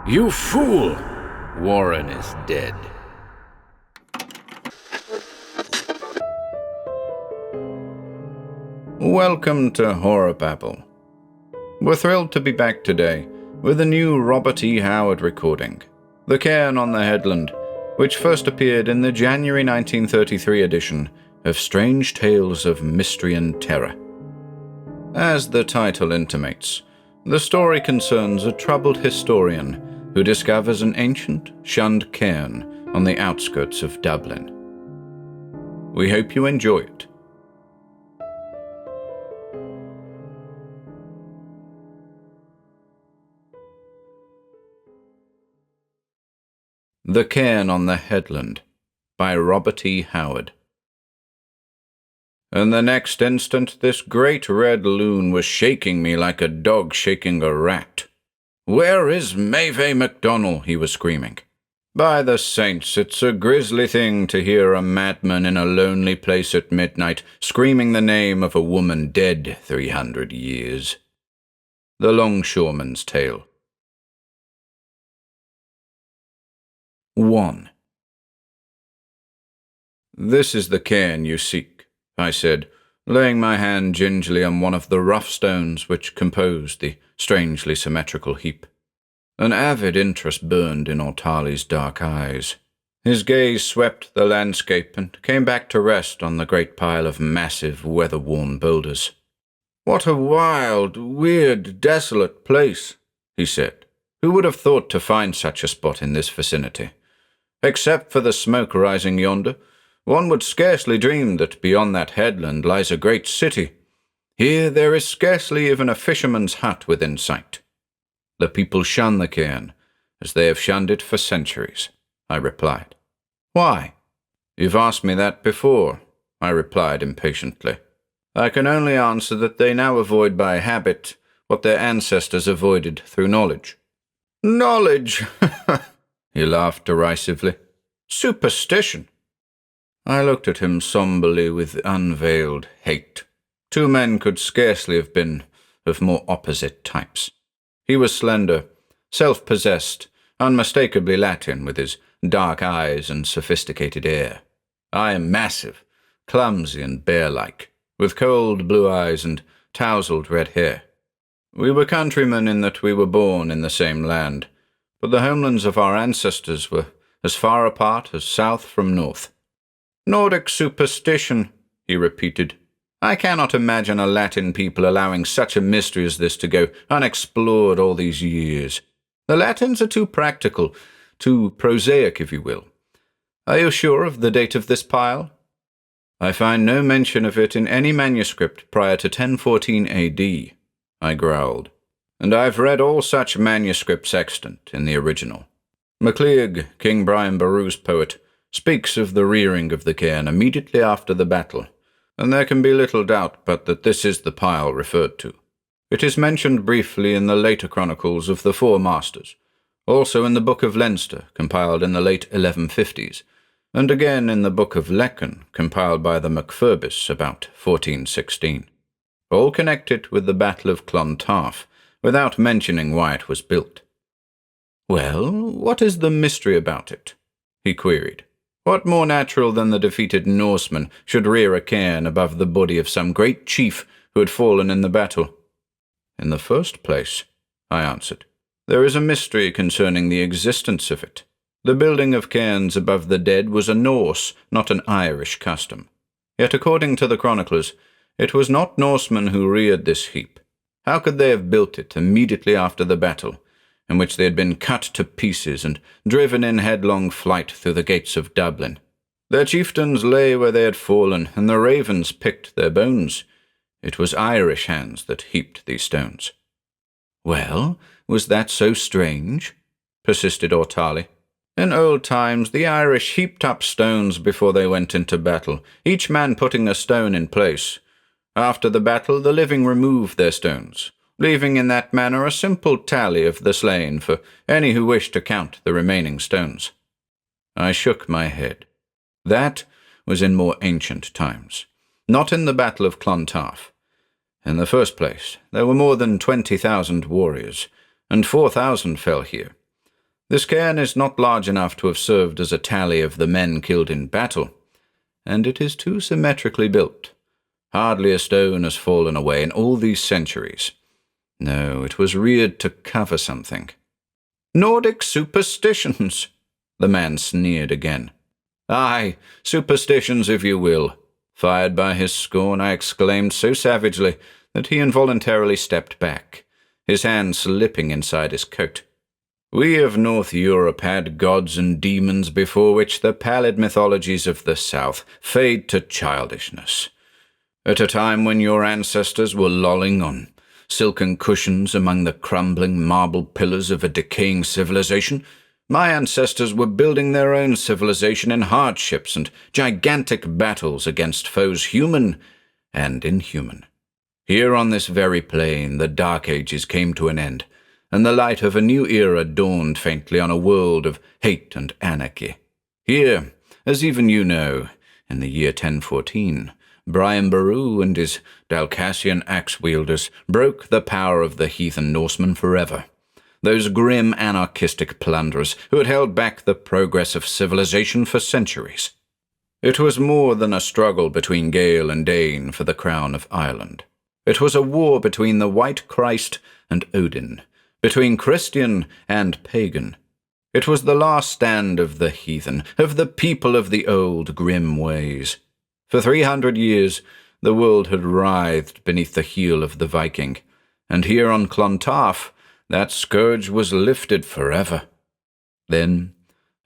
You fool! Warren is dead. Welcome to HorrorBabble. We're thrilled to be back today with a new Robert E. Howard recording, The Cairn on the Headland, which first appeared in the January 1933 edition of Strange Tales of Mystery and Terror. As the title intimates, the story concerns a troubled historian who discovers an ancient, shunned cairn on the outskirts of Dublin. We hope you enjoy it. The Cairn on the Headland by Robert E. Howard. And the next instant this great red loon was shaking me like a dog shaking a rat. "Where is Maeve MacDonald?" he was screaming. "By the saints, it's a grisly thing to hear a madman in a lonely place at midnight screaming the name of a woman dead 300 years. The Longshoreman's Tale. 1. "This is the cairn you seek," I said, laying my hand gingerly on one of the rough stones which composed the strangely symmetrical heap. An avid interest burned in Ortali's dark eyes. His gaze swept the landscape and came back to rest on the great pile of massive, weather-worn boulders. "What a wild, weird, desolate place," he said. "Who would have thought to find such a spot in this vicinity? Except for the smoke rising yonder, one would scarcely dream that beyond that headland lies a great city. Here there is scarcely even a fisherman's hut within sight. The people shun the cairn, as they have shunned it for centuries," I replied. "Why?" "You've asked me that before," I replied impatiently. "I can only answer that they now avoid by habit what their ancestors avoided through knowledge." "Knowledge!" He laughed derisively. "Superstition!" I looked at him somberly with unveiled hate. Two men could scarcely have been of more opposite types. He was slender, self-possessed, unmistakably Latin with his dark eyes and sophisticated air. I am massive, clumsy and bear-like, with cold blue eyes and tousled red hair. We were countrymen in that we were born in the same land, but the homelands of our ancestors were as far apart as south from north. "Nordic superstition," he repeated. "I cannot imagine a Latin people allowing such a mystery as this to go unexplored all these years. The Latins are too practical, too prosaic, if you will. Are you sure of the date of this pile?" "I find no mention of it in any manuscript prior to 1014 AD, I growled. "And I've read all such manuscripts extant in the original. MacLeod, King Brian Boru's poet, speaks of the rearing of the cairn immediately after the battle, and there can be little doubt but that this is the pile referred to. It is mentioned briefly in the later chronicles of the Four Masters, also in the Book of Leinster, compiled in the late 1150s, and again in the Book of Lecan, compiled by the Macfurbis about 1416. All connected with the Battle of Clontarf, without mentioning why it was built." "Well, what is the mystery about it?" he queried. "What more natural than the defeated Norsemen should rear a cairn above the body of some great chief who had fallen in the battle?" "In the first place," I answered, "there is a mystery concerning the existence of it. The building of cairns above the dead was a Norse, not an Irish custom. Yet according to the chroniclers, it was not Norsemen who reared this heap. How could they have built it immediately after the battle, in which they had been cut to pieces and driven in headlong flight through the gates of Dublin? Their chieftains lay where they had fallen, and the ravens picked their bones. It was Irish hands that heaped these stones." "Well, was that so strange?" persisted Ortali. "In old times the Irish heaped up stones before they went into battle, each man putting a stone in place. After the battle, the living removed their stones, leaving in that manner a simple tally of the slain for any who wished to count the remaining stones." I shook my head. That was in more ancient times, not in the Battle of Clontarf. In the first place, there were more than 20,000 warriors, and 4,000 fell here. This cairn is not large enough to have served as a tally of the men killed in battle, and it is too symmetrically built. Hardly a stone has fallen away in all these centuries. No, it was reared to cover something. Nordic superstitions, the man sneered again. Aye, superstitions if you will. Fired by his scorn, I exclaimed so savagely that he involuntarily stepped back, his hand slipping inside his coat. We of North Europe had gods and demons before which the pallid mythologies of the South fade to childishness. At a time when your ancestors were lolling on silken cushions among the crumbling marble pillars of a decaying civilization, my ancestors were building their own civilization in hardships and gigantic battles against foes human and inhuman. Here on this very plain, the Dark Ages came to an end, and the light of a new era dawned faintly on a world of hate and anarchy. Here, as even you know, in the year 1014, Brian Boru and his Dalcassian axe-wielders broke the power of the heathen Norsemen forever. Those grim anarchistic plunderers who had held back the progress of civilization for centuries. It was more than a struggle between Gael and Dane for the crown of Ireland. It was a war between the White Christ and Odin, between Christian and pagan. It was the last stand of the heathen, of the people of the old grim ways. For 300 years, the world had writhed beneath the heel of the Viking, and here on Clontarf, that scourge was lifted forever. Then,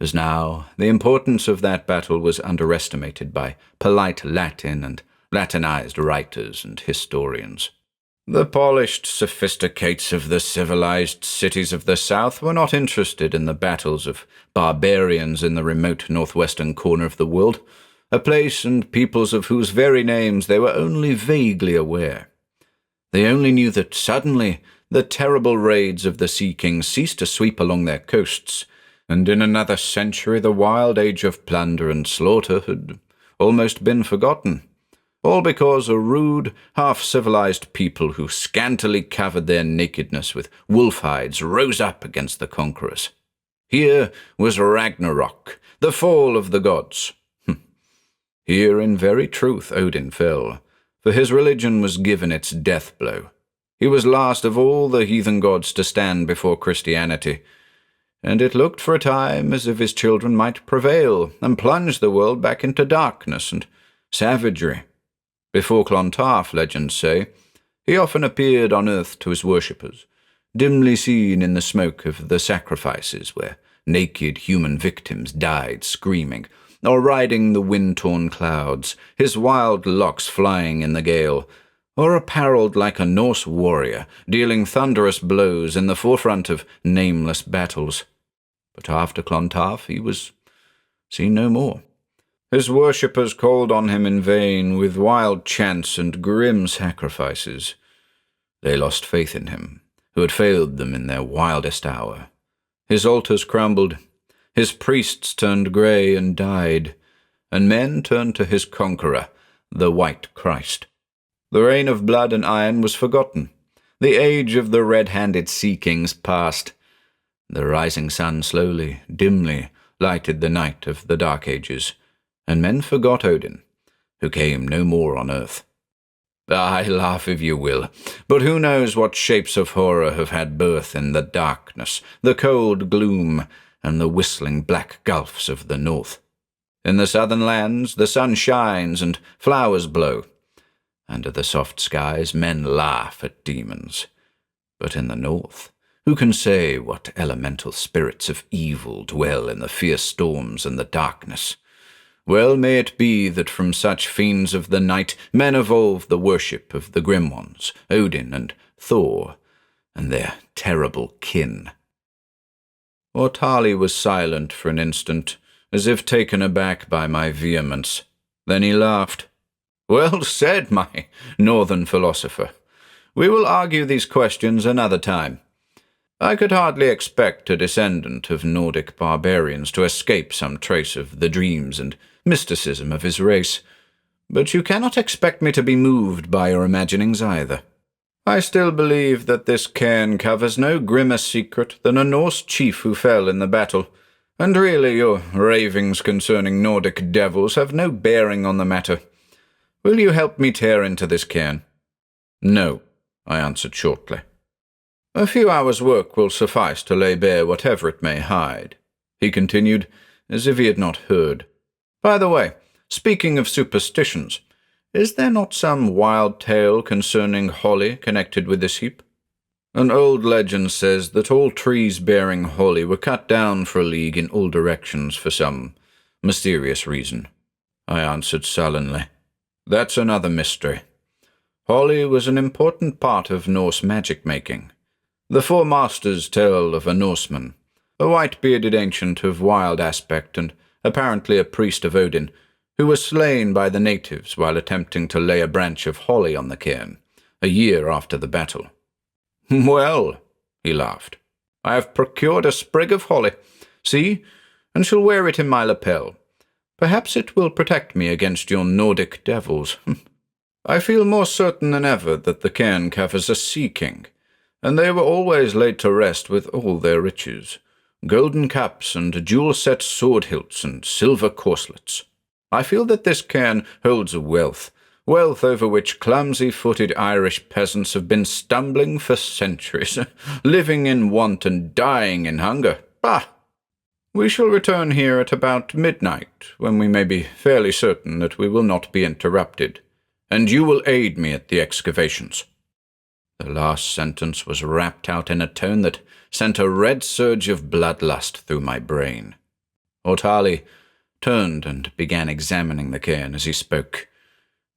as now, the importance of that battle was underestimated by polite Latin and Latinized writers and historians. The polished sophisticates of the civilized cities of the South were not interested in the battles of barbarians in the remote northwestern corner of the world, a place and peoples of whose very names they were only vaguely aware. They only knew that suddenly the terrible raids of the Sea Kings ceased to sweep along their coasts, and in another century the wild age of plunder and slaughter had almost been forgotten. All because a rude, half-civilized people who scantily covered their nakedness with wolf hides rose up against the conquerors. Here was Ragnarok, the fall of the gods. Here in very truth Odin fell, for his religion was given its death blow. He was last of all the heathen gods to stand before Christianity, and it looked for a time as if his children might prevail and plunge the world back into darkness and savagery. Before Clontarf, legends say, he often appeared on earth to his worshippers, dimly seen in the smoke of the sacrifices where naked human victims died screaming, or riding the wind-torn clouds, his wild locks flying in the gale, or apparelled like a Norse warrior, dealing thunderous blows in the forefront of nameless battles. But after Clontarf he was seen no more. His worshippers called on him in vain with wild chants and grim sacrifices. They lost faith in him, who had failed them in their wildest hour. His altars crumbled, his priests turned grey and died, and men turned to his conqueror, the White Christ. The reign of blood and iron was forgotten. The age of the red-handed Sea Kings passed. The rising sun slowly, dimly, lighted the night of the Dark Ages, and men forgot Odin, who came no more on earth. I laugh if you will, but who knows what shapes of horror have had birth in the darkness, the cold gloom, and the whistling black gulfs of the north. In the southern lands the sun shines and flowers blow. Under the soft skies men laugh at demons. But in the north, who can say what elemental spirits of evil dwell in the fierce storms and the darkness? Well may it be that from such fiends of the night men evolve the worship of the grim ones, Odin and Thor, and their terrible kin. Ortali was silent for an instant, as if taken aback by my vehemence. Then he laughed. Well said, my northern philosopher. We will argue these questions another time. I could hardly expect a descendant of Nordic barbarians to escape some trace of the dreams and mysticism of his race, but you cannot expect me to be moved by your imaginings either. I still believe that this cairn covers no grimmer secret than a Norse chief who fell in the battle, and really your ravings concerning Nordic devils have no bearing on the matter. Will you help me tear into this cairn?" "No," I answered shortly. "A few hours' work will suffice to lay bare whatever it may hide," he continued, as if he had not heard. "By the way, speaking of superstitions, is there not some wild tale concerning holly connected with this heap? An old legend says that all trees bearing holly were cut down for a league in all directions for some mysterious reason," I answered sullenly. "That's another mystery. Holly was an important part of Norse magic-making. The Four Masters tell of a Norseman, a white-bearded ancient of wild aspect and apparently a priest of Odin, who was slain by the natives while attempting to lay a branch of holly on the cairn, a year after the battle." "Well," he laughed, "I have procured a sprig of holly. See, and shall wear it in my lapel. Perhaps it will protect me against your Nordic devils. I feel more certain than ever that the cairn covers a sea king, and they were always laid to rest with all their riches, golden caps and jewel-set sword hilts and silver corselets. I feel that this cairn holds wealth over which clumsy-footed Irish peasants have been stumbling for centuries, living in want and dying in hunger. Bah! We shall return here at about midnight, when we may be fairly certain that we will not be interrupted, and you will aid me at the excavations." The last sentence was rapped out in a tone that sent a red surge of bloodlust through my brain. Ortali turned and began examining the cairn as he spoke,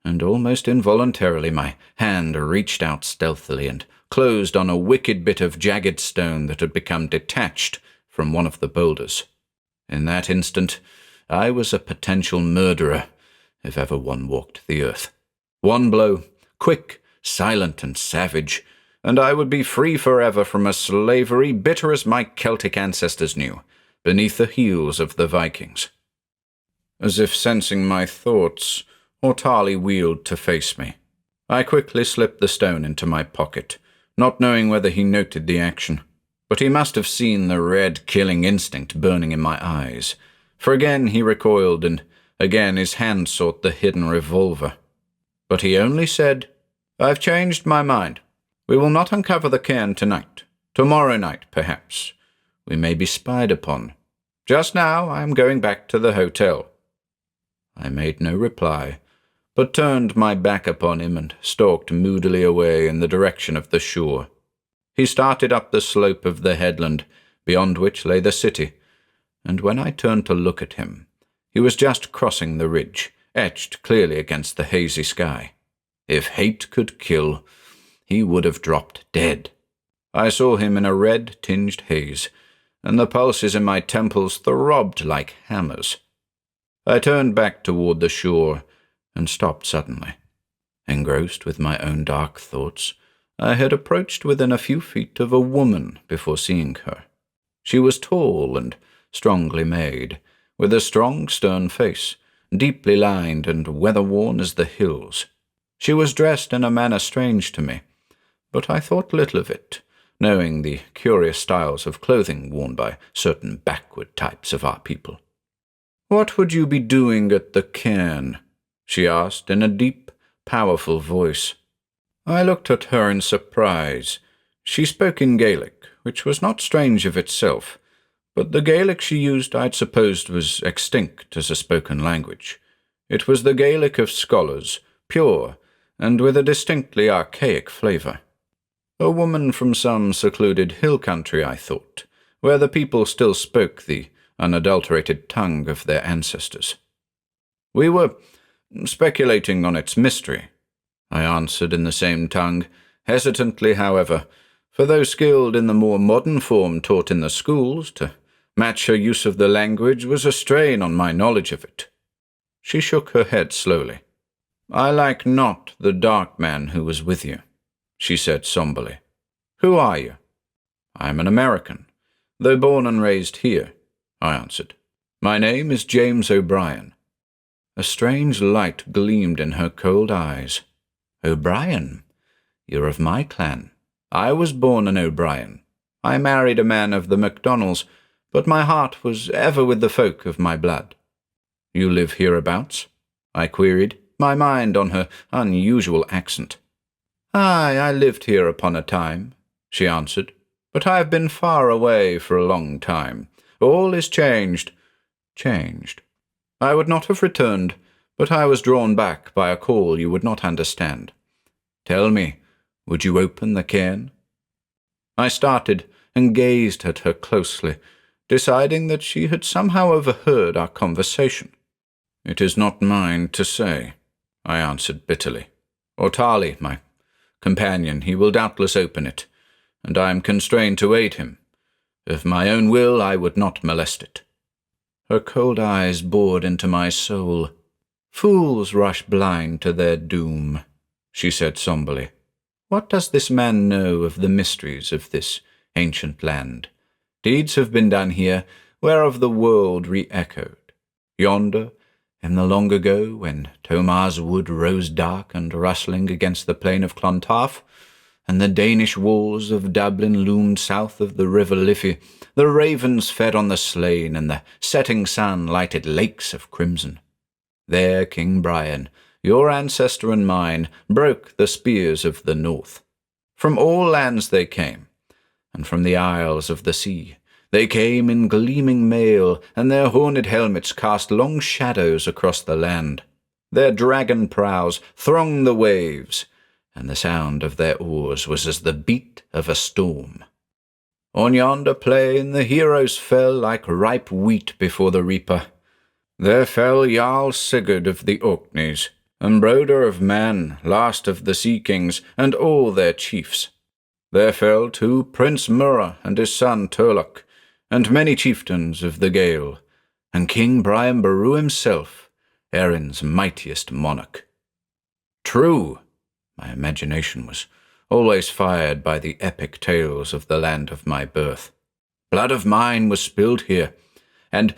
and almost involuntarily my hand reached out stealthily and closed on a wicked bit of jagged stone that had become detached from one of the boulders. In that instant, I was a potential murderer, if ever one walked the earth. One blow, quick, silent, and savage, and I would be free forever from a slavery bitter as my Celtic ancestors knew, beneath the heels of the Vikings. As if sensing my thoughts, Ortali wheeled to face me. I quickly slipped the stone into my pocket, not knowing whether he noted the action. But he must have seen the red killing instinct burning in my eyes, for again he recoiled, and again his hand sought the hidden revolver. But he only said, "I've changed my mind. We will not uncover the cairn tonight. Tomorrow night, perhaps. We may be spied upon. Just now I am going back to the hotel." I made no reply, but turned my back upon him and stalked moodily away in the direction of the shore. He started up the slope of the headland, beyond which lay the city, and when I turned to look at him, he was just crossing the ridge, etched clearly against the hazy sky. If hate could kill, he would have dropped dead. I saw him in a red-tinged haze, and the pulses in my temples throbbed like hammers. I turned back toward the shore and stopped suddenly. Engrossed with my own dark thoughts, I had approached within a few feet of a woman before seeing her. She was tall and strongly made, with a strong, stern face, deeply lined and weather-worn as the hills. She was dressed in a manner strange to me, but I thought little of it, knowing the curious styles of clothing worn by certain backward types of our people. "What would you be doing at the cairn?" she asked in a deep, powerful voice. I looked at her in surprise. She spoke in Gaelic, which was not strange of itself, but the Gaelic she used I'd supposed was extinct as a spoken language. It was the Gaelic of scholars, pure, and with a distinctly archaic flavour. A woman from some secluded hill country, I thought, where the people still spoke the unadulterated tongue of their ancestors. "We were speculating on its mystery," I answered in the same tongue, hesitantly, however, for those skilled in the more modern form taught in the schools, to match her use of the language was a strain on my knowledge of it. She shook her head slowly. "I like not the dark man who was with you," she said somberly. "Who are you?" "I am an American, though born and raised here," I answered. "My name is James O'Brien." A strange light gleamed in her cold eyes. "O'Brien? You're of my clan. I was born an O'Brien. I married a man of the MacDonalds, but my heart was ever with the folk of my blood. You live hereabouts? I queried, my mind on her unusual accent. Aye, I lived here upon a time, she answered, but I have been far away for a long time. All is changed. Changed. I would not have returned, but I was drawn back by a call you would not understand. Tell me, would you open the cairn? I started and gazed at her closely, deciding that she had somehow overheard our conversation. It is not mine to say, I answered bitterly. Ortali, my companion, he will doubtless open it, and I am constrained to aid him. Of my own will I would not molest it. Her cold eyes bored into my soul. Fools rush blind to their doom, she said somberly. What does this man know of the mysteries of this ancient land? Deeds have been done here, whereof the world re-echoed. Yonder, in the long ago, when Tomar's wood rose dark and rustling against the plain of Clontarf, and the Danish walls of Dublin loomed south of the river Liffey, the ravens fed on the slain, and the setting sun lighted lakes of crimson. There King Brian, your ancestor and mine, broke the spears of the north. From all lands they came, and from the isles of the sea. They came in gleaming mail, and their horned helmets cast long shadows across the land. Their dragon prows thronged the waves, and the sound of their oars was as the beat of a storm. On yonder plain the heroes fell like ripe wheat before the reaper. There fell Jarl Sigurd of the Orkneys, and Broder of Man, last of the sea kings, and all their chiefs. There fell too Prince Murra and his son Turlock, and many chieftains of the Gael, and King Brian Boru himself, Erin's mightiest monarch. True, my imagination was always fired by the epic tales of the land of my birth. Blood of mine was spilled here, and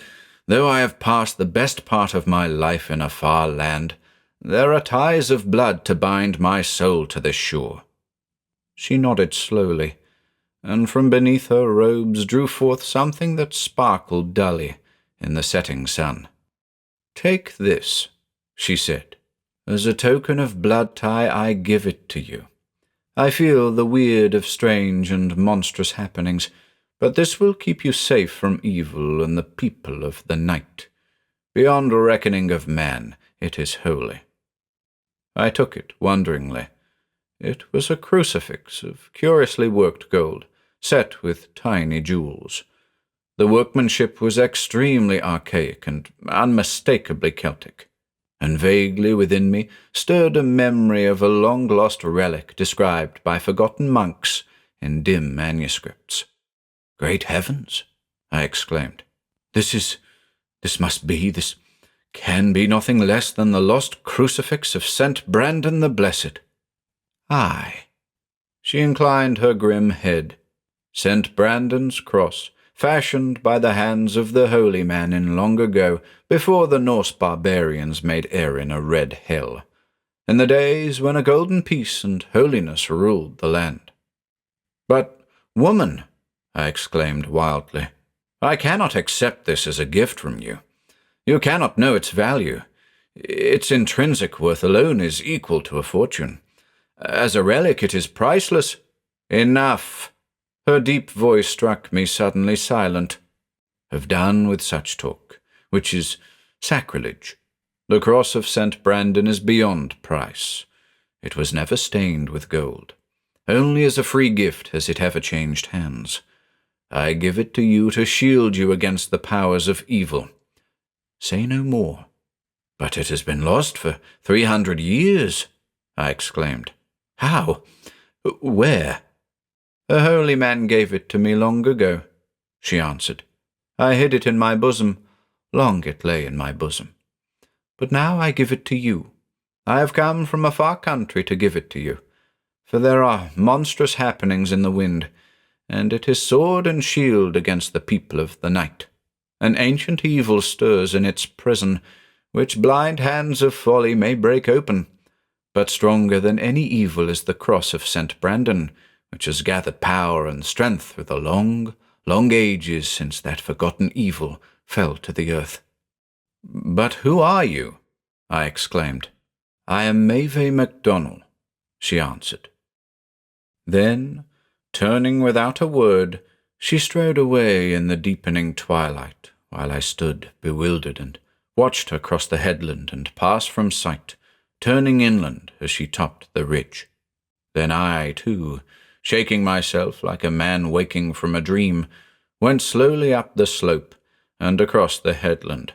though I have passed the best part of my life in a far land, there are ties of blood to bind my soul to this shore. She nodded slowly, and from beneath her robes drew forth something that sparkled dully in the setting sun. Take this, she said. As a token of blood tie, I give it to you. I feel the weird of strange and monstrous happenings, but this will keep you safe from evil and the people of the night. Beyond reckoning of man, it is holy. I took it wonderingly. It was a crucifix of curiously worked gold, set with tiny jewels. The workmanship was extremely archaic and unmistakably Celtic, and vaguely within me stirred a memory of a long-lost relic described by forgotten monks in dim manuscripts. Great heavens! I exclaimed. This can be nothing less than the lost crucifix of St. Brandon the Blessed. Aye. She inclined her grim head. St. Brandon's cross, fashioned by the hands of the holy man in long ago, before the Norse barbarians made Erin a red hell, in the days when a golden peace and holiness ruled the land. But, woman, I exclaimed wildly, I cannot accept this as a gift from you. You cannot know its value. Its intrinsic worth alone is equal to a fortune. As a relic it is priceless. Enough! Her deep voice struck me suddenly silent. Have done with such talk, which is sacrilege. The cross of St. Brandon is beyond price. It was never stained with gold. Only as a free gift has it ever changed hands. I give it to you to shield you against the powers of evil. Say no more. But it has been lost for 300 years, I exclaimed. How? Where? A holy man gave it to me long ago, she answered. I hid it in my bosom. Long it lay in my bosom. But now I give it to you. I have come from a far country to give it to you, for there are monstrous happenings in the wind, and it is sword and shield against the people of the night. An ancient evil stirs in its prison, which blind hands of folly may break open. But stronger than any evil is the cross of St. Brandon, which has gathered power and strength through the long, long ages since that forgotten evil fell to the earth. "But who are you?" I exclaimed. "I am Maeve MacDonald," she answered. Then, turning without a word, she strode away in the deepening twilight, while I stood bewildered and watched her cross the headland and pass from sight, turning inland as she topped the ridge. Then I, too, shaking myself like a man waking from a dream, went slowly up the slope and across the headland.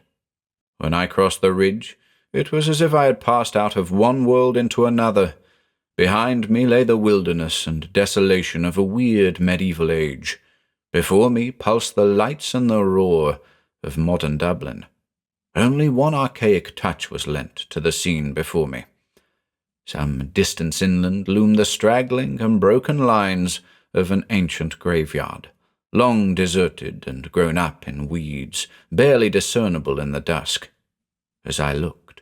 When I crossed the ridge, it was as if I had passed out of one world into another. Behind me lay the wilderness and desolation of a weird medieval age. Before me pulsed the lights and the roar of modern Dublin. Only one archaic touch was lent to the scene before me. Some distance inland loomed the straggling and broken lines of an ancient graveyard, long deserted and grown up in weeds, barely discernible in the dusk. As I looked,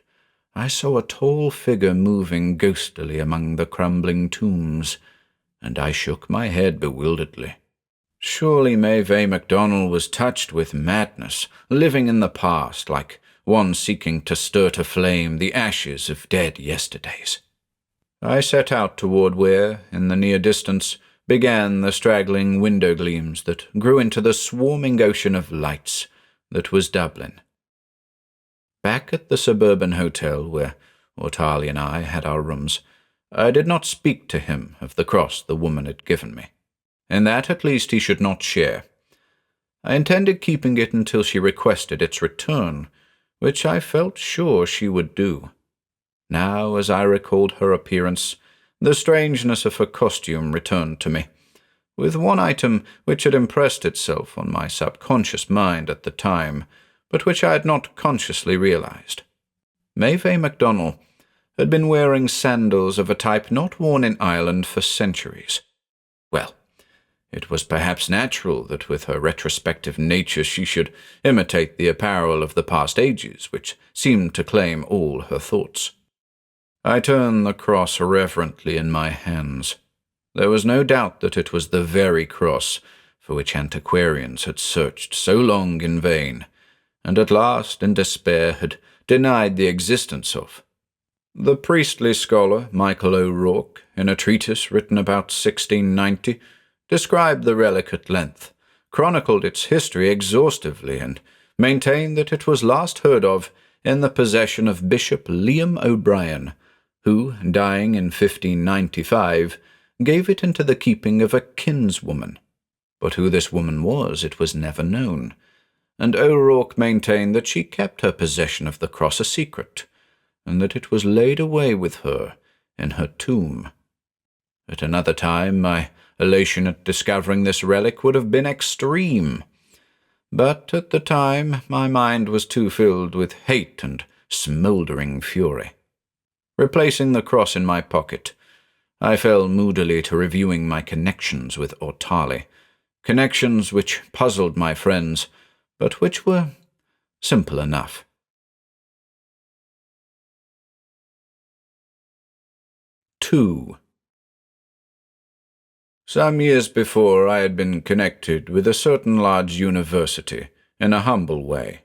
I saw a tall figure moving ghostily among the crumbling tombs, and I shook my head bewilderedly. Surely Maeve MacDonald was touched with madness, living in the past like one seeking to stir to flame the ashes of dead yesterdays. I set out toward where, in the near distance, began the straggling window gleams that grew into the swarming ocean of lights that was Dublin. Back at the suburban hotel where Ortali and I had our rooms, I did not speak to him of the cross the woman had given me. In that at least he should not share. I intended keeping it until she requested its return, which I felt sure she would do. Now, as I recalled her appearance, the strangeness of her costume returned to me, with one item which had impressed itself on my subconscious mind at the time, but which I had not consciously realized. Maeve MacDonald had been wearing sandals of a type not worn in Ireland for centuries. Well, it was perhaps natural that with her retrospective nature she should imitate the apparel of the past ages, which seemed to claim all her thoughts. I turned the cross reverently in my hands. There was no doubt that it was the very cross for which antiquarians had searched so long in vain, and at last, in despair, had denied the existence of. The priestly scholar Michael O'Rourke, in a treatise written about 1690, described the relic at length, chronicled its history exhaustively, and maintained that it was last heard of in the possession of Bishop Liam O'Brien, who, dying in 1595, gave it into the keeping of a kinswoman. But who this woman was, it was never known, and O'Rourke maintained that she kept her possession of the cross a secret, and that it was laid away with her in her tomb. At another time, my elation at discovering this relic would have been extreme, but at the time my mind was too filled with hate and smouldering fury. Replacing the cross in my pocket, I fell moodily to reviewing my connections with Ortali, connections which puzzled my friends, but which were simple enough. 2. Some years before I had been connected with a certain large university in a humble way.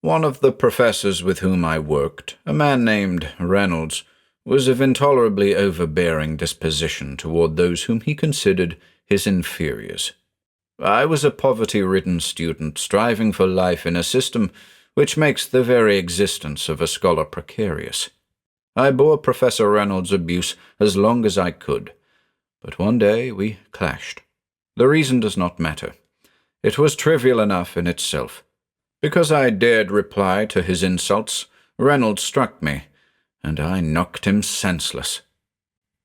One of the professors with whom I worked, a man named Reynolds, was of intolerably overbearing disposition toward those whom he considered his inferiors. I was a poverty-ridden student striving for life in a system which makes the very existence of a scholar precarious. I bore Professor Reynolds' abuse as long as I could, but one day we clashed. The reason does not matter. It was trivial enough in itself. Because I dared reply to his insults, Reynolds struck me, and I knocked him senseless.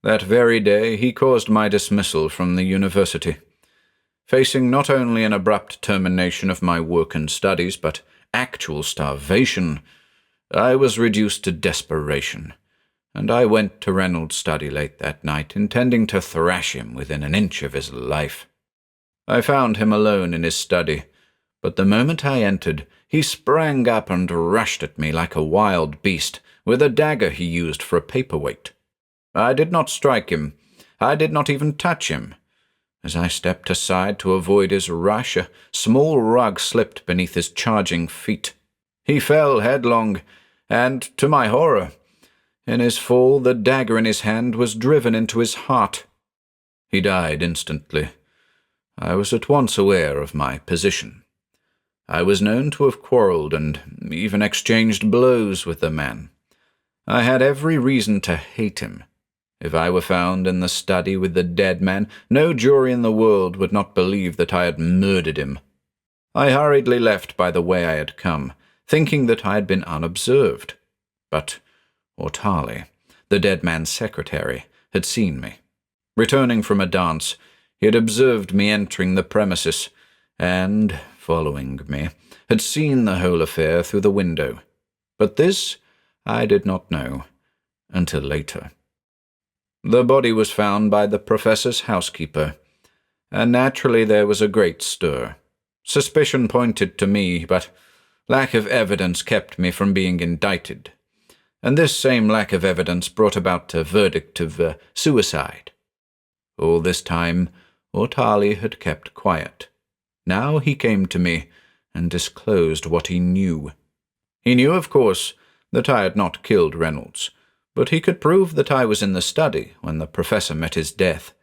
That very day he caused my dismissal from the university. Facing not only an abrupt termination of my work and studies, but actual starvation, I was reduced to desperation, and I went to Reynolds' study late that night, intending to thrash him within an inch of his life. I found him alone in his study, but the moment I entered, he sprang up and rushed at me like a wild beast, with a dagger he used for a paperweight. I did not strike him. I did not even touch him. As I stepped aside to avoid his rush, a small rug slipped beneath his charging feet. He fell headlong, and, to my horror, in his fall the dagger in his hand was driven into his heart. He died instantly. I was at once aware of my position. I was known to have quarrelled and even exchanged blows with the man. I had every reason to hate him. If I were found in the study with the dead man, no jury in the world would not believe that I had murdered him. I hurriedly left by the way I had come, thinking that I had been unobserved. But Ortali, the dead man's secretary, had seen me. Returning from a dance, he had observed me entering the premises, and, following me, had seen the whole affair through the window. But this I did not know until later. The body was found by the professor's housekeeper, and naturally there was a great stir. Suspicion pointed to me, but lack of evidence kept me from being indicted, and this same lack of evidence brought about a verdict of suicide. All this time, Ortali had kept quiet. Now he came to me and disclosed what he knew. He knew, of course, that I had not killed Reynolds, but he could prove that I was in the study when the professor met his death,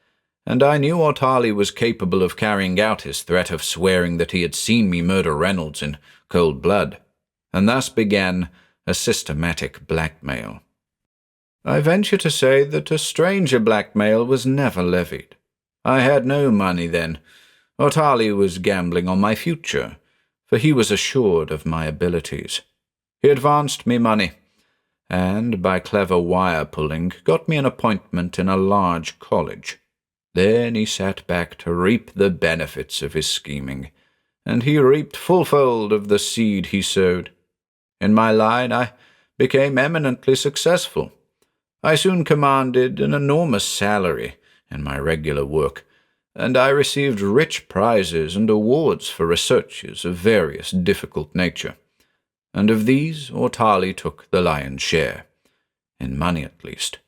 and I knew Ortali was capable of carrying out his threat of swearing that he had seen me murder Reynolds in cold blood, and thus began a systematic blackmail. I venture to say that a stranger blackmail was never levied. I had no money then. Ortali was gambling on my future, for he was assured of my abilities. He advanced me money, and by clever wire-pulling got me an appointment in a large college. Then he sat back to reap the benefits of his scheming, and he reaped full-fold of the seed he sowed. In my line I became eminently successful. I soon commanded an enormous salary in my regular work, and I received rich prizes and awards for researches of various difficult nature. And of these Ortali took the lion's share, in money at least.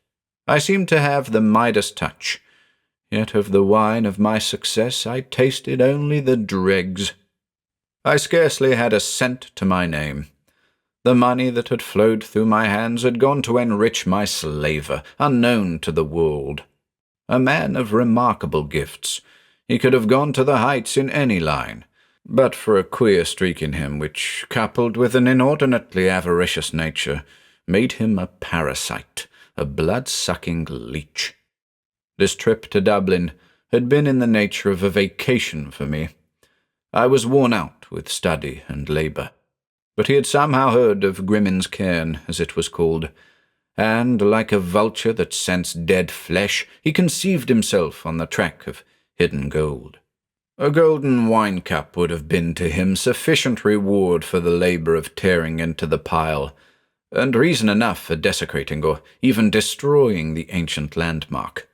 I seemed to have the Midas touch, yet of the wine of my success I tasted only the dregs. I scarcely had a cent to my name. The money that had flowed through my hands had gone to enrich my slaver, unknown to the world. A man of remarkable gifts, he could have gone to the heights in any line, but for a queer streak in him which, coupled with an inordinately avaricious nature, made him a parasite, a blood-sucking leech. This trip to Dublin had been in the nature of a vacation for me. I was worn out with study and labour, but he had somehow heard of Grimmin's Cairn, as it was called, and, like a vulture that scents dead flesh, he conceived himself on the track of hidden gold. A golden wine-cup would have been to him sufficient reward for the labour of tearing into the pile, and reason enough for desecrating or even destroying the ancient landmark.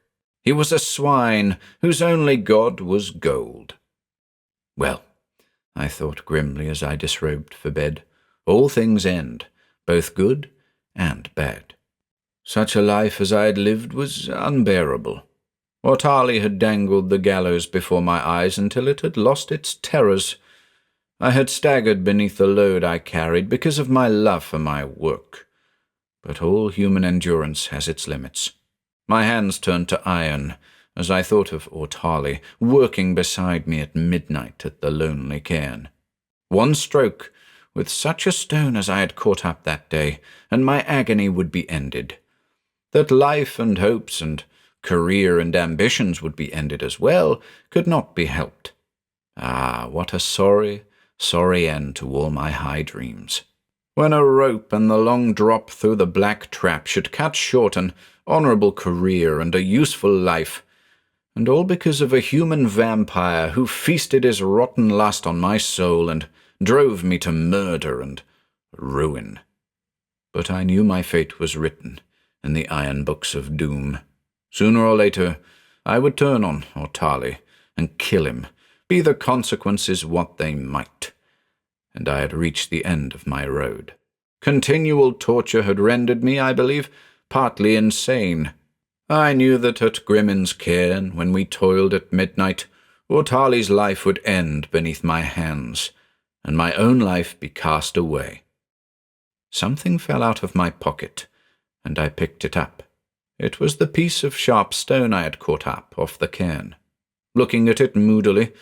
He was a swine whose only god was gold. Well, I thought grimly as I disrobed for bed, all things end, both good and bad. Such a life as I had lived was unbearable. Ortali had dangled the gallows before my eyes until it had lost its terrors. I had staggered beneath the load I carried because of my love for my work. But all human endurance has its limits. My hands turned to iron as I thought of Ortali working beside me at midnight at the lonely cairn. One stroke, with such a stone as I had caught up that day, and my agony would be ended. That life and hopes and career and ambitions would be ended as well could not be helped. Ah, what a sorry, sorry end to all my high dreams. When a rope and the long drop through the black trap should cut short an honourable career and a useful life, and all because of a human vampire who feasted his rotten lust on my soul and drove me to murder and ruin. But I knew my fate was written in the iron books of doom. Sooner or later, I would turn on Ortali and kill him, be the consequences what they might. And I had reached the end of my road. Continual torture had rendered me, I believe, partly insane. I knew that at Grimmin's cairn, when we toiled at midnight, Ortali's life would end beneath my hands, and my own life be cast away. Something fell out of my pocket, and I picked it up. It was the piece of sharp stone I had caught up off the cairn. Looking at it moodily,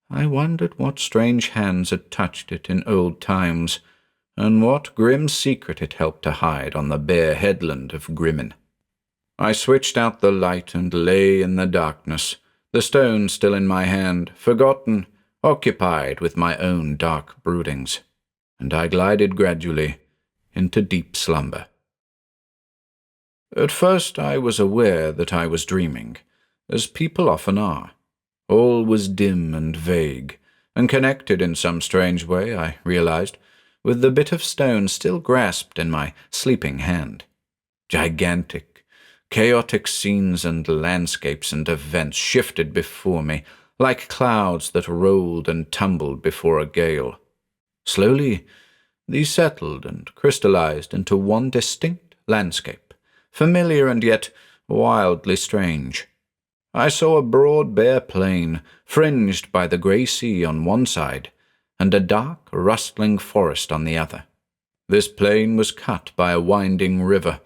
I wondered what strange hands had touched it in old times, and what grim secret it helped to hide on the bare headland of Grimmin. I switched out the light and lay in the darkness, the stone still in my hand, forgotten, occupied with my own dark broodings, and I glided gradually into deep slumber. At first I was aware that I was dreaming, as people often are. All was dim and vague, and connected in some strange way, I realized, with the bit of stone still grasped in my sleeping hand. Gigantic, chaotic scenes and landscapes and events shifted before me, like clouds that rolled and tumbled before a gale. Slowly, these settled and crystallized into one distinct landscape, familiar and yet wildly strange. I saw a broad bare plain, fringed by the grey sea on one side, and a dark, rustling forest on the other. This plain was cut by a winding river,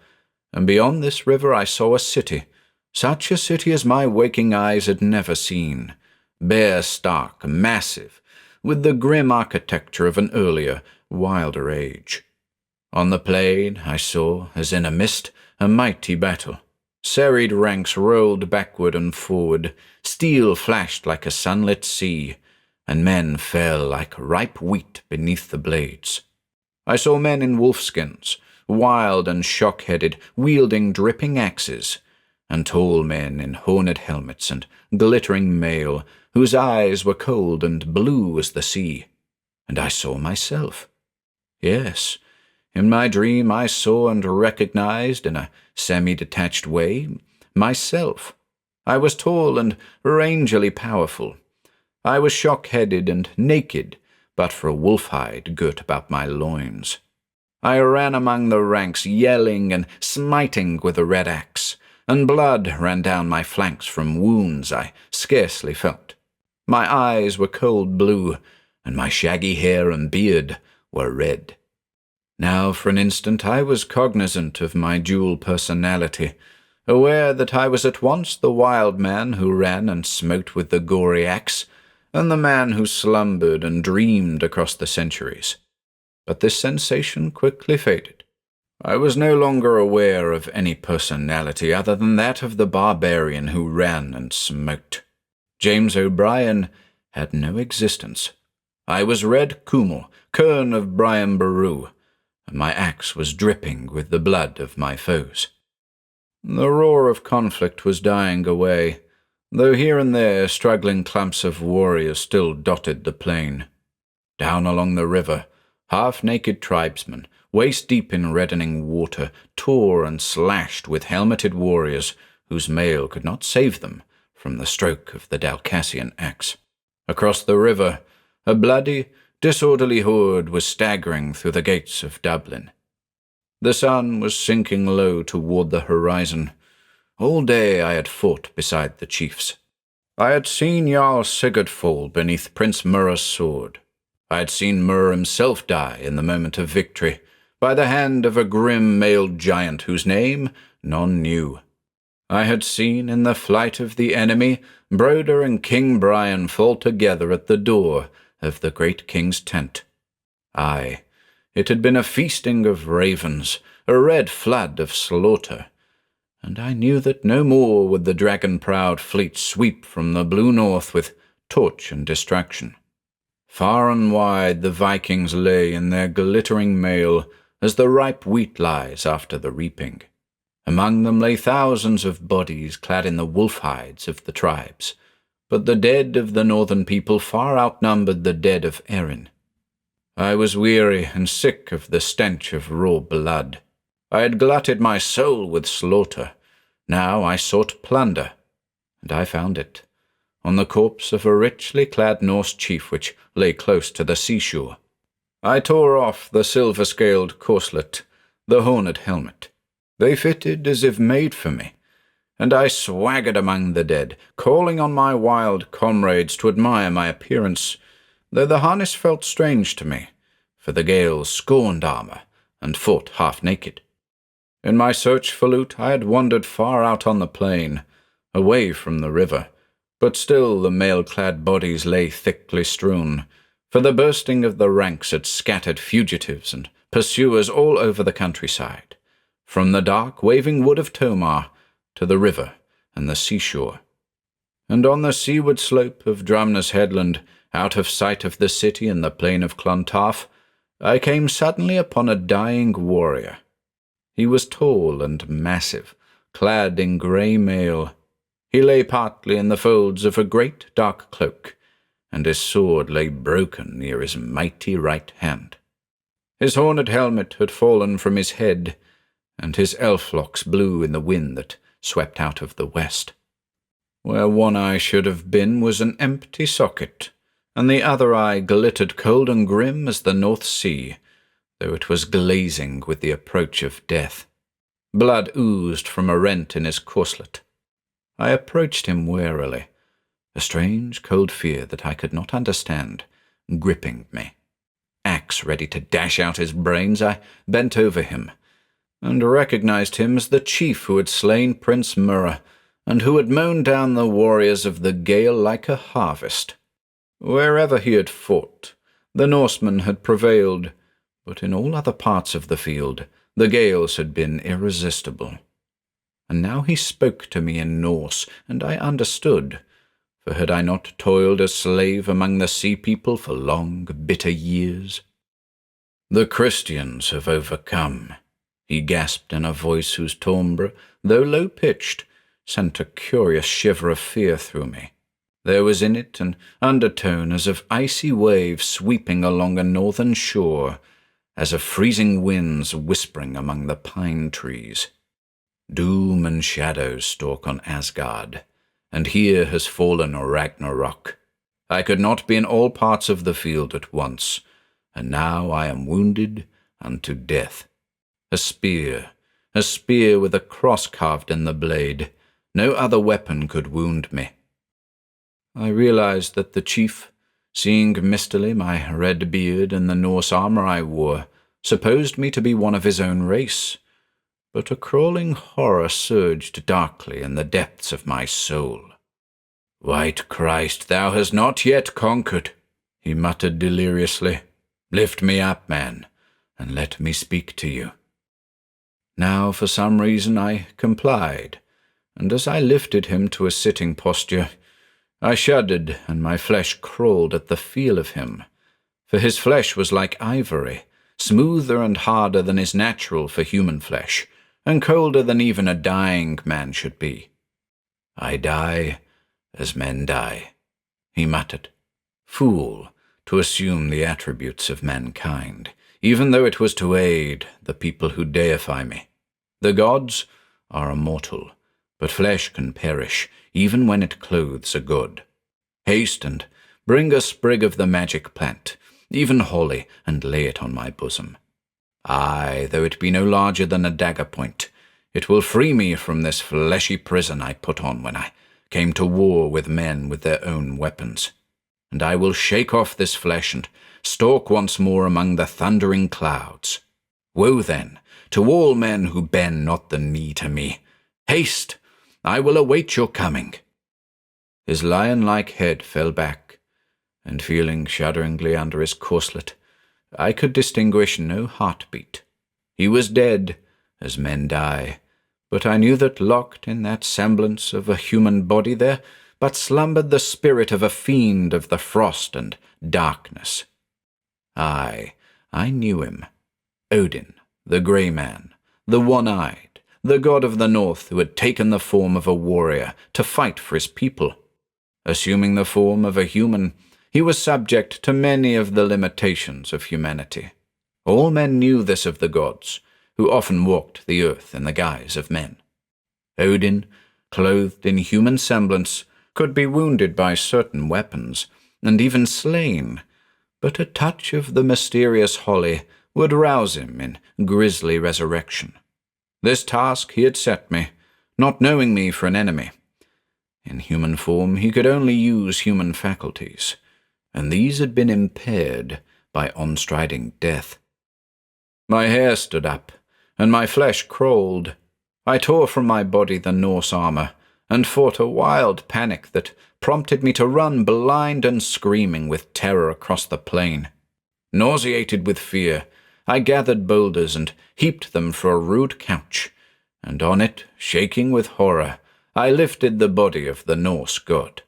and beyond this river I saw a city, such a city as my waking eyes had never seen, bare, stark, massive, with the grim architecture of an earlier, wilder age. On the plain I saw, as in a mist, a mighty battle. Serried ranks rolled backward and forward, steel flashed like a sunlit sea, and men fell like ripe wheat beneath the blades. I saw men in wolfskins, wild and shock-headed, wielding dripping axes, and tall men in horned helmets and glittering mail, whose eyes were cold and blue as the sea. And I saw myself. Yes, in my dream I saw and recognized, in a semi-detached way, myself. I was tall and rangily powerful. I was shock-headed and naked, but for a wolf hide girt about my loins. I ran among the ranks, yelling and smiting with a red axe, and blood ran down my flanks from wounds I scarcely felt. My eyes were cold blue, and my shaggy hair and beard were red. Now for an instant I was cognizant of my dual personality, aware that I was at once the wild man who ran and smote with the gory axe, and the man who slumbered and dreamed across the centuries. But this sensation quickly faded. I was no longer aware of any personality other than that of the barbarian who ran and smote. James O'Brien had no existence. I was Red Cúmal, Cairn of Brian Boru, and my axe was dripping with the blood of my foes. The roar of conflict was dying away, though here and there struggling clumps of warriors still dotted the plain. Down along the river, half-naked tribesmen, waist-deep in reddening water, tore and slashed with helmeted warriors whose mail could not save them from the stroke of the Dalcassian axe. Across the river, a bloody, disorderly horde was staggering through the gates of Dublin. The sun was sinking low toward the horizon. All day I had fought beside the chiefs. I had seen Jarl Sigurd fall beneath Prince Murra's sword. I had seen Murr himself die in the moment of victory, by the hand of a grim mailed giant whose name none knew. I had seen in the flight of the enemy Broder and King Brian fall together at the door of the great king's tent. Aye, it had been a feasting of ravens, a red flood of slaughter, and I knew that no more would the dragon-proud fleet sweep from the blue north with torch and destruction. Far and wide the Vikings lay in their glittering mail, as the ripe wheat lies after the reaping. Among them lay thousands of bodies clad in the wolf hides of the tribes, but the dead of the northern people far outnumbered the dead of Erin. I was weary and sick of the stench of raw blood. I had glutted my soul with slaughter. Now I sought plunder, and I found it, on the corpse of a richly clad Norse chief which lay close to the seashore. I tore off the silver-scaled corselet, the horned helmet. They fitted as if made for me, and I swaggered among the dead, calling on my wild comrades to admire my appearance, though the harness felt strange to me, for the Gaels scorned armour and fought half naked. In my search for loot I had wandered far out on the plain, away from the river, but still the mail-clad bodies lay thickly strewn, for the bursting of the ranks had scattered fugitives and pursuers all over the countryside, from the dark waving wood of Tomar to the river and the seashore. And on the seaward slope of Drumna's Headland, out of sight of the city and the plain of Clontarf, I came suddenly upon a dying warrior. He was tall and massive, clad in grey mail. He lay partly in the folds of a great dark cloak, and his sword lay broken near his mighty right hand. His horned helmet had fallen from his head, and his elf locks blew in the wind that swept out of the west. Where one eye should have been was an empty socket, and the other eye glittered cold and grim as the North Sea, though it was glazing with the approach of death. Blood oozed from a rent in his corselet. I approached him warily, a strange cold fear that I could not understand gripping me. Axe ready to dash out his brains, I bent over him, and recognized him as the chief who had slain Prince Murrah, and who had mown down the warriors of the Gael like a harvest. Wherever he had fought, the Norsemen had prevailed, but in all other parts of the field, the Gaels had been irresistible. And now he spoke to me in Norse, and I understood, for had I not toiled as slave among the sea people for long, bitter years? "The Christians have overcome," he gasped in a voice whose timbre, though low-pitched, sent a curious shiver of fear through me. There was in it an undertone as of icy waves sweeping along a northern shore, as of freezing winds whispering among the pine trees. Doom and shadows stalk on Asgard, and here has fallen Ragnarok. I could not be in all parts of the field at once, and now I am wounded unto death. A spear with a cross carved in the blade. No other weapon could wound me. I realized that the chief, seeing mistily my red beard and the Norse armor I wore, supposed me to be one of his own race, but a crawling horror surged darkly in the depths of my soul. "White Christ, thou hast not yet conquered," he muttered deliriously. "Lift me up, man, and let me speak to you." Now, for some reason, I complied, and as I lifted him to a sitting posture, I shuddered, and my flesh crawled at the feel of him, for his flesh was like ivory, smoother and harder than is natural for human flesh, and colder than even a dying man should be. "I die as men die," he muttered. "Fool, to assume the attributes of mankind, even though it was to aid the people who deify me. The gods are immortal, but flesh can perish, even when it clothes a god. Haste and bring a sprig of the magic plant, even holly, and lay it on my bosom. Aye, though it be no larger than a dagger point, it will free me from this fleshy prison I put on when I came to war with men with their own weapons. And I will shake off this flesh and stalk once more among the thundering clouds. Woe, then, to all men who bend not the knee to me. Haste! I will await your coming." His lion-like head fell back, and feeling shudderingly under his corselet, I could distinguish no heartbeat. He was dead, as men die, but I knew that locked in that semblance of a human body there but slumbered the spirit of a fiend of the frost and darkness. Aye, I knew him. Odin, the grey man, the one-eyed, the god of the north who had taken the form of a warrior to fight for his people. Assuming the form of a human, he was subject to many of the limitations of humanity. All men knew this of the gods, who often walked the earth in the guise of men. Odin, clothed in human semblance, could be wounded by certain weapons, and even slain, but a touch of the mysterious holly would rouse him in grisly resurrection. This task he had set me, not knowing me for an enemy. In human form, he could only use human faculties, and these had been impaired by onstriding death. My hair stood up, and my flesh crawled. I tore from my body the Norse armor, and fought a wild panic that prompted me to run blind and screaming with terror across the plain. Nauseated with fear, I gathered boulders and heaped them for a rude couch, and on it, shaking with horror, I lifted the body of the Norse god.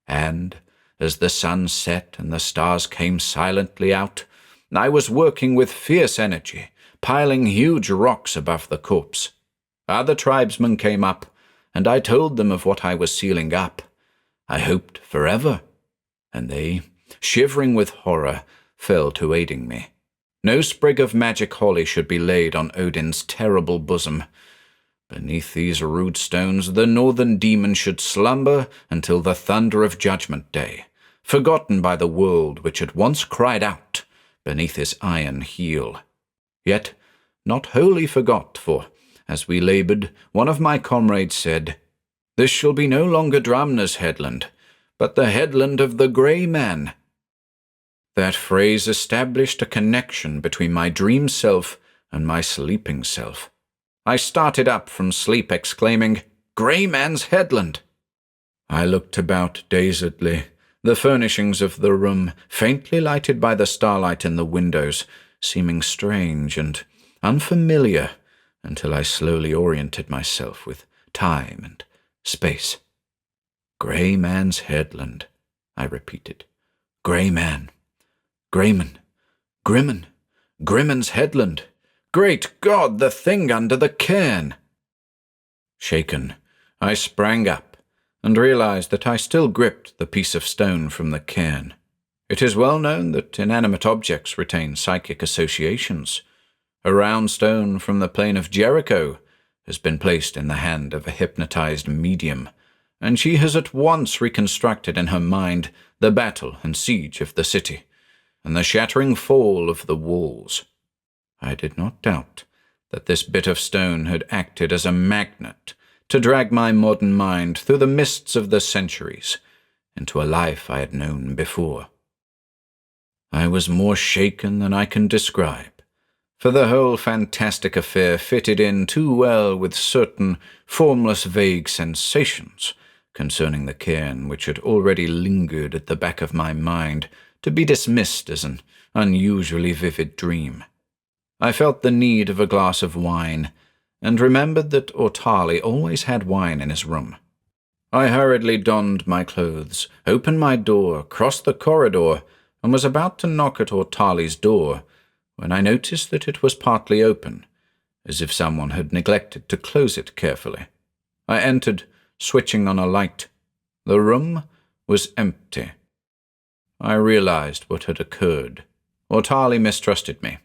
And, as the sun set and the stars came silently out, I was working with fierce energy, piling huge rocks above the corpse. Other tribesmen came up, and I told them of what I was sealing up. I hoped forever, and they, shivering with horror, fell to aiding me. No sprig of magic holly should be laid on Odin's terrible bosom. Beneath these rude stones the northern demon should slumber until the thunder of Judgment Day, forgotten by the world which had once cried out beneath his iron heel. Yet not wholly forgot, for, as we laboured, one of my comrades said, "This shall be no longer Dramna's headland, but the headland of the grey man." That phrase established a connection between my dream self and my sleeping self. I started up from sleep exclaiming, "Grey man's headland!" I looked about dazedly, the furnishings of the room, faintly lighted by the starlight in the windows, seeming strange and unfamiliar until I slowly oriented myself with time and space. "Grey man's headland," I repeated. "Grey man. Greyman. Grimman. Grimman's headland. Great God, the thing under the cairn!" Shaken, I sprang up and realized that I still gripped the piece of stone from the cairn. It is well known that inanimate objects retain psychic associations. A round stone from the plain of Jericho has been placed in the hand of a hypnotized medium, and she has at once reconstructed in her mind the battle and siege of the city, and the shattering fall of the walls. I did not doubt that this bit of stone had acted as a magnet to drag my modern mind through the mists of the centuries into a life I had known before. I was more shaken than I can describe, for the whole fantastic affair fitted in too well with certain formless vague sensations concerning the cairn which had already lingered at the back of my mind to be dismissed as an unusually vivid dream. I felt the need of a glass of wine, and remembered that Ortali always had wine in his room. I hurriedly donned my clothes, opened my door, crossed the corridor, and was about to knock at Ortali's door, when I noticed that it was partly open, as if someone had neglected to close it carefully. I entered, switching on a light. The room was empty. I realized what had occurred. Ortali mistrusted me.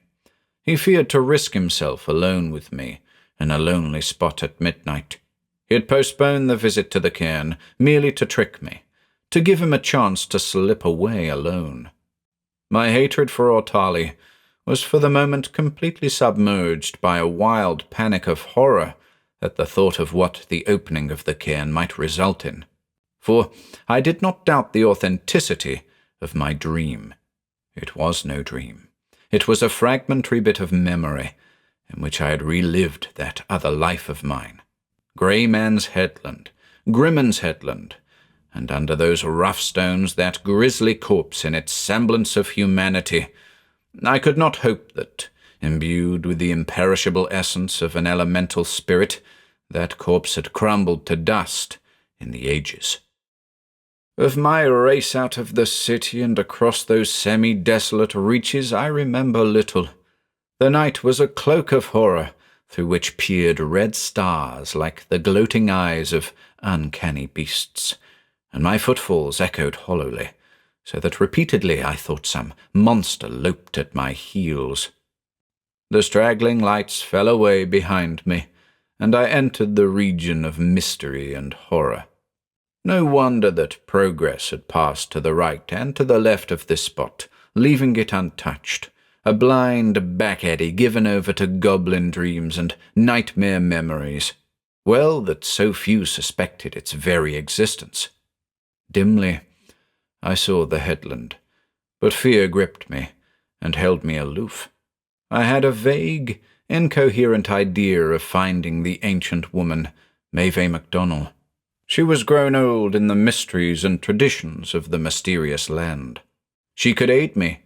He feared to risk himself alone with me in a lonely spot at midnight. He had postponed the visit to the cairn merely to trick me, to give him a chance to slip away alone. My hatred for Ortali was for the moment completely submerged by a wild panic of horror at the thought of what the opening of the cairn might result in. For I did not doubt the authenticity of my dream. It was no dream. It was a fragmentary bit of memory in which I had relived that other life of mine. Grey man's headland, Grimman's headland, and under those rough stones that grisly corpse in its semblance of humanity. I could not hope that, imbued with the imperishable essence of an elemental spirit, that corpse had crumbled to dust in the ages. Of my race out of the city and across those semi-desolate reaches I remember little. The night was a cloak of horror, through which peered red stars like the gloating eyes of uncanny beasts, and my footfalls echoed hollowly, so that repeatedly I thought some monster loped at my heels. The straggling lights fell away behind me, and I entered the region of mystery and horror. No wonder that progress had passed to the right and to the left of this spot, leaving it untouched, a blind back eddy given over to goblin dreams and nightmare memories. Well that so few suspected its very existence. Dimly, I saw the headland, but fear gripped me and held me aloof. I had a vague, incoherent idea of finding the ancient woman, Maeve MacDonald. She was grown old in the mysteries and traditions of the mysterious land. She could aid me,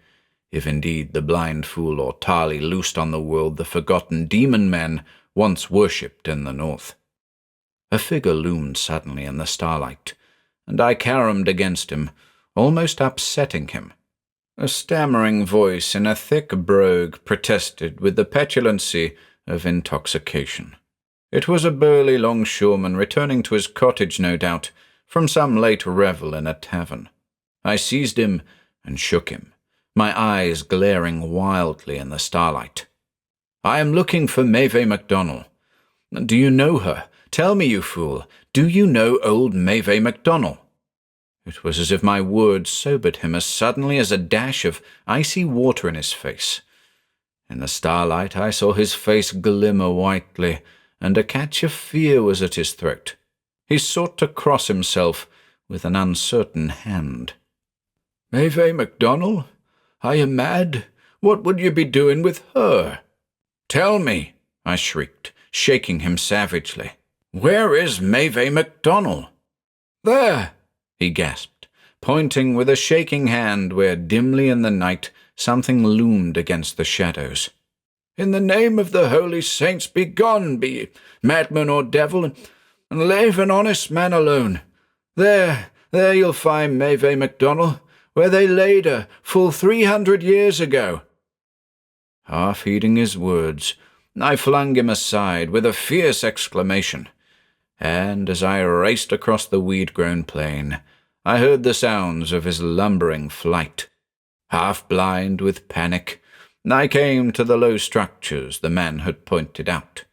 if indeed the blind fool or Tarly loosed on the world the forgotten demon men once worshipped in the north. A figure loomed suddenly in the starlight, and I caromed against him, almost upsetting him. A stammering voice in a thick brogue protested with the petulancy of intoxication. It was a burly longshoreman returning to his cottage, no doubt, from some late revel in a tavern. I seized him and shook him, my eyes glaring wildly in the starlight. "I am looking for Maeve MacDonald. Do you know her? Tell me, you fool, do you know old Maeve MacDonald?" It was as if my words sobered him as suddenly as a dash of icy water in his face. In the starlight I saw his face glimmer whitely, and a catch of fear was at his throat. He sought to cross himself with an uncertain hand. "Maeve MacDonald? Are you mad? What would you be doing with her?" "Tell me," I shrieked, shaking him savagely. "Where is Maeve MacDonald?" "There," he gasped, pointing with a shaking hand where dimly in the night something loomed against the shadows. "In the name of the holy saints, be gone, be ye, madman or devil, and leave an honest man alone. There you'll find Maeve MacDonald, where they laid her full 300 years ago." Half heeding his words, I flung him aside with a fierce exclamation, and as I raced across the weed-grown plain, I heard the sounds of his lumbering flight. Half blind with panic, I came to the low structures the man had pointed out,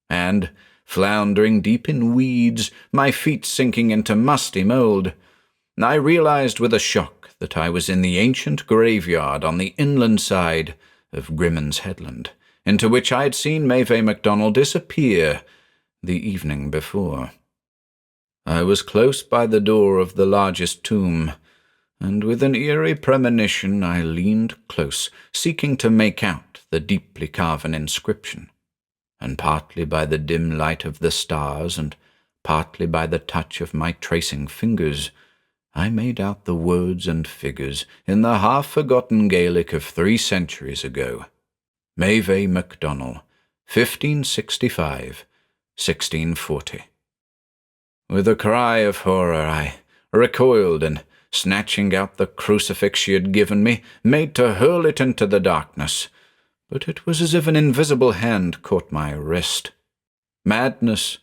and, floundering deep in weeds, my feet sinking into musty mould, I realized with a shock that I was in the ancient graveyard on the inland side of Grimmon's Headland, into which I had seen Maeve MacDonald disappear the evening before. I was close by the door of the largest tomb, and with an eerie premonition I leaned close, seeking to make out the deeply carven inscription, and partly by the dim light of the stars and partly by the touch of my tracing fingers, I made out the words and figures in the half-forgotten Gaelic of 3 centuries ago. Maeve MacDonald, 1565, 1640. With a cry of horror I recoiled and, snatching out the crucifix she had given me, made to hurl it into the darkness, but it was as if an invisible hand caught my wrist. Madness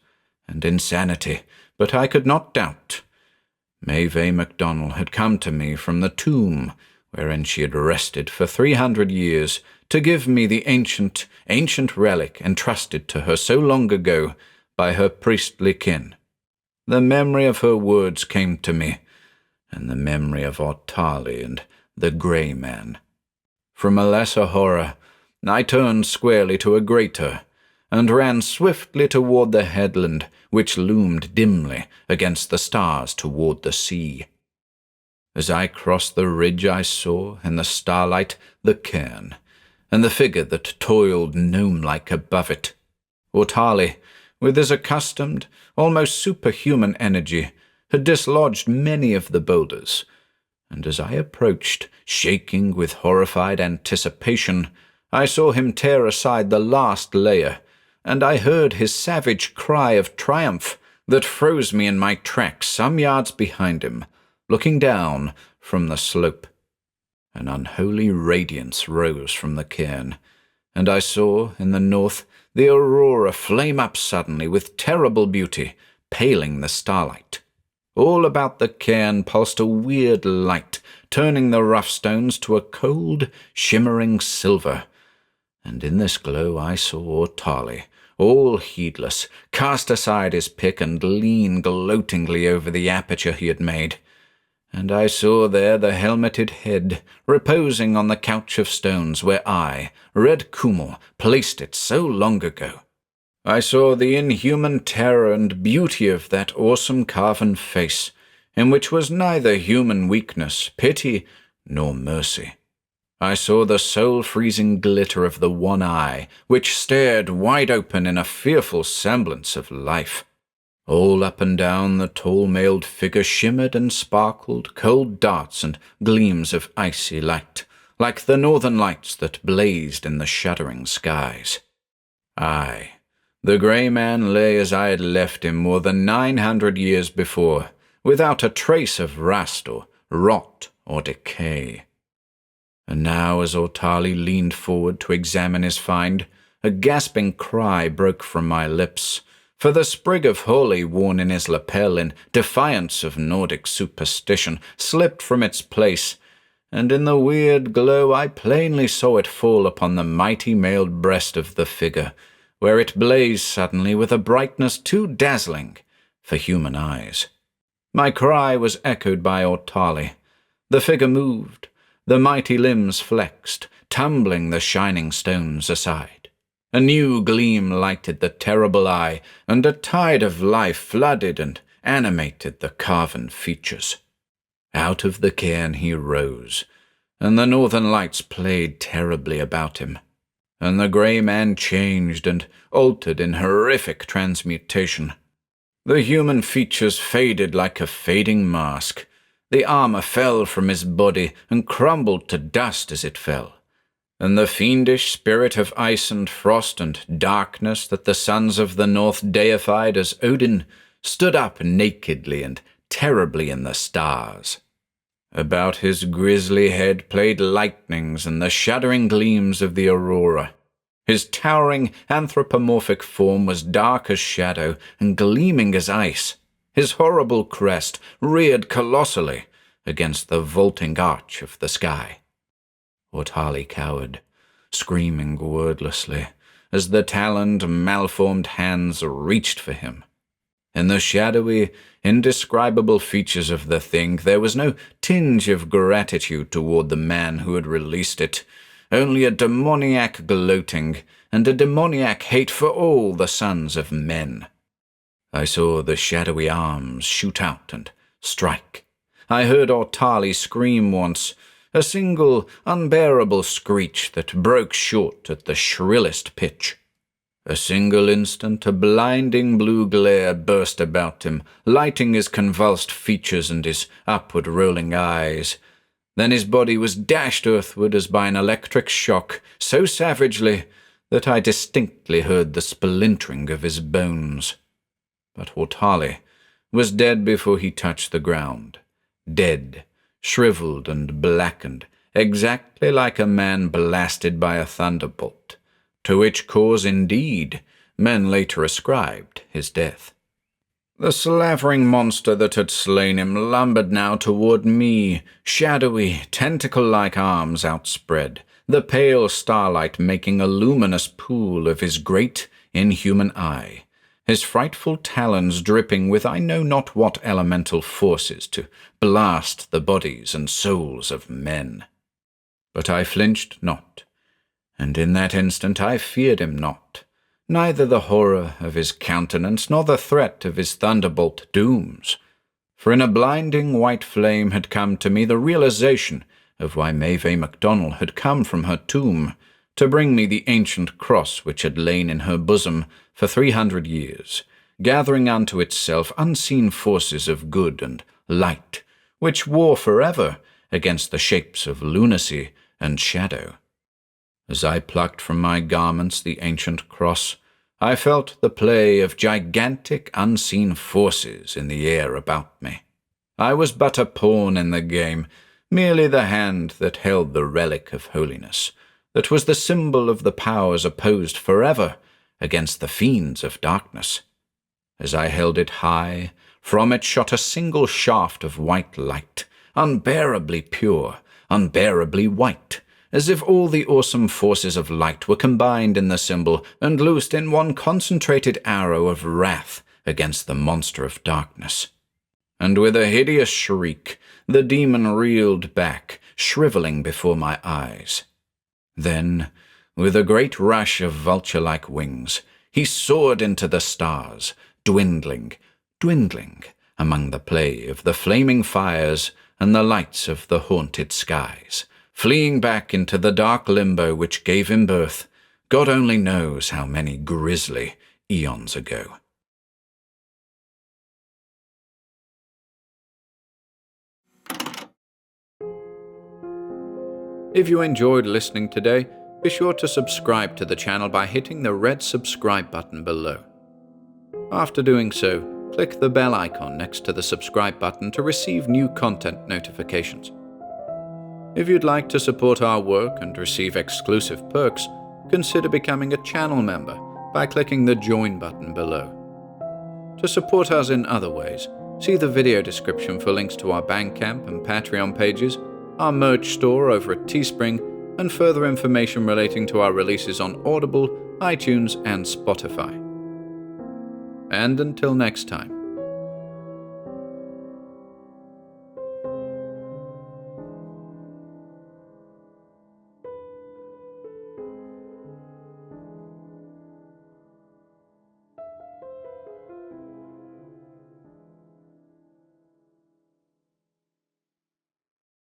and insanity, but I could not doubt. Maeve MacDonald had come to me from the tomb wherein she had rested for 300 years to give me the ancient relic entrusted to her so long ago by her priestly kin. The memory of her words came to me, and the memory of Tarly and the Grey Man. From a lesser horror, I turned squarely to a greater, and ran swiftly toward the headland, which loomed dimly against the stars toward the sea. As I crossed the ridge I saw, in the starlight, the cairn, and the figure that toiled gnome-like above it. Tarly, with his accustomed, almost superhuman energy, had dislodged many of the boulders, and as I approached, shaking with horrified anticipation, I saw him tear aside the last layer, and I heard his savage cry of triumph that froze me in my tracks some yards behind him, looking down from the slope. An unholy radiance rose from the cairn, and I saw, in the north, the aurora flame up suddenly with terrible beauty, paling the starlight. All about the cairn pulsed a weird light, turning the rough stones to a cold, shimmering silver, and in this glow I saw Tarly, all heedless, cast aside his pick and lean gloatingly over the aperture he had made, and I saw there the helmeted head reposing on the couch of stones where I, Red Kummel, placed it so long ago. I saw the inhuman terror and beauty of that awesome carven face, in which was neither human weakness, pity, nor mercy. I saw the soul-freezing glitter of the one eye, which stared wide open in a fearful semblance of life. All up and down the tall mailed figure shimmered and sparkled cold darts and gleams of icy light, like the northern lights that blazed in the shuddering skies. Aye, the grey man lay as I had left him more than 900 years before, without a trace of rust or rot or decay. And now, as Ortali leaned forward to examine his find, a gasping cry broke from my lips, for the sprig of holly worn in his lapel in defiance of Nordic superstition slipped from its place, and in the weird glow I plainly saw it fall upon the mighty mailed breast of the figure, where it blazed suddenly with a brightness too dazzling for human eyes. My cry was echoed by Ortali. The figure moved, the mighty limbs flexed, tumbling the shining stones aside. A new gleam lighted the terrible eye, and a tide of life flooded and animated the carven features. Out of the cairn he rose, and the northern lights played terribly about him, and the grey man changed and altered in horrific transmutation. The human features faded like a fading mask. The armour fell from his body and crumbled to dust as it fell, and the fiendish spirit of ice and frost and darkness that the sons of the north deified as Odin stood up nakedly and terribly in the stars. About his grisly head played lightnings and the shuddering gleams of the aurora. His towering anthropomorphic form was dark as shadow and gleaming as ice. His horrible crest reared colossally against the vaulting arch of the sky. Ortali cowered, screaming wordlessly, as the taloned, malformed hands reached for him. In the shadowy, indescribable features of the thing there was no tinge of gratitude toward the man who had released it, only a demoniac gloating and a demoniac hate for all the sons of men. I saw the shadowy arms shoot out and strike. I heard Ortali scream once, a single, unbearable screech that broke short at the shrillest pitch. A single instant, a blinding blue glare burst about him, lighting his convulsed features and his upward rolling eyes. Then his body was dashed earthward as by an electric shock, so savagely that I distinctly heard the splintering of his bones. But Ortali was dead before he touched the ground. Dead, shriveled and blackened, exactly like a man blasted by a thunderbolt, to which cause, indeed, men later ascribed his death. The slavering monster that had slain him lumbered now toward me, shadowy, tentacle-like arms outspread, the pale starlight making a luminous pool of his great, inhuman eye, his frightful talons dripping with I know not what elemental forces to blast the bodies and souls of men. But I flinched not, and in that instant I feared him not, neither the horror of his countenance nor the threat of his thunderbolt dooms, for in a blinding white flame had come to me the realization of why Maeve MacDonald had come from her tomb, to bring me the ancient cross which had lain in her bosom for 300 years, gathering unto itself unseen forces of good and light, which war forever against the shapes of lunacy and shadow. As I plucked from my garments the ancient cross, I felt the play of gigantic unseen forces in the air about me. I was but a pawn in the game, merely the hand that held the relic of holiness, that was the symbol of the powers opposed forever against the fiends of darkness. As I held it high, from it shot a single shaft of white light, unbearably pure, unbearably white, as if all the awesome forces of light were combined in the symbol and loosed in one concentrated arrow of wrath against the monster of darkness. And with a hideous shriek, the demon reeled back, shriveling before my eyes. Then, with a great rush of vulture-like wings, He soared into the stars, dwindling among the play of the flaming fires and the lights of the haunted skies, fleeing back into the dark limbo which gave him birth, God only knows how many grisly eons ago. If you enjoyed listening today, be sure to subscribe to the channel by hitting the red subscribe button below. After doing so, click the bell icon next to the subscribe button to receive new content notifications. If you'd like to support our work and receive exclusive perks, consider becoming a channel member by clicking the join button below. To support us in other ways, see the video description for links to our Bandcamp and Patreon pages, our merch store over at Teespring, and further information relating to our releases on Audible, iTunes, and Spotify. And until next time,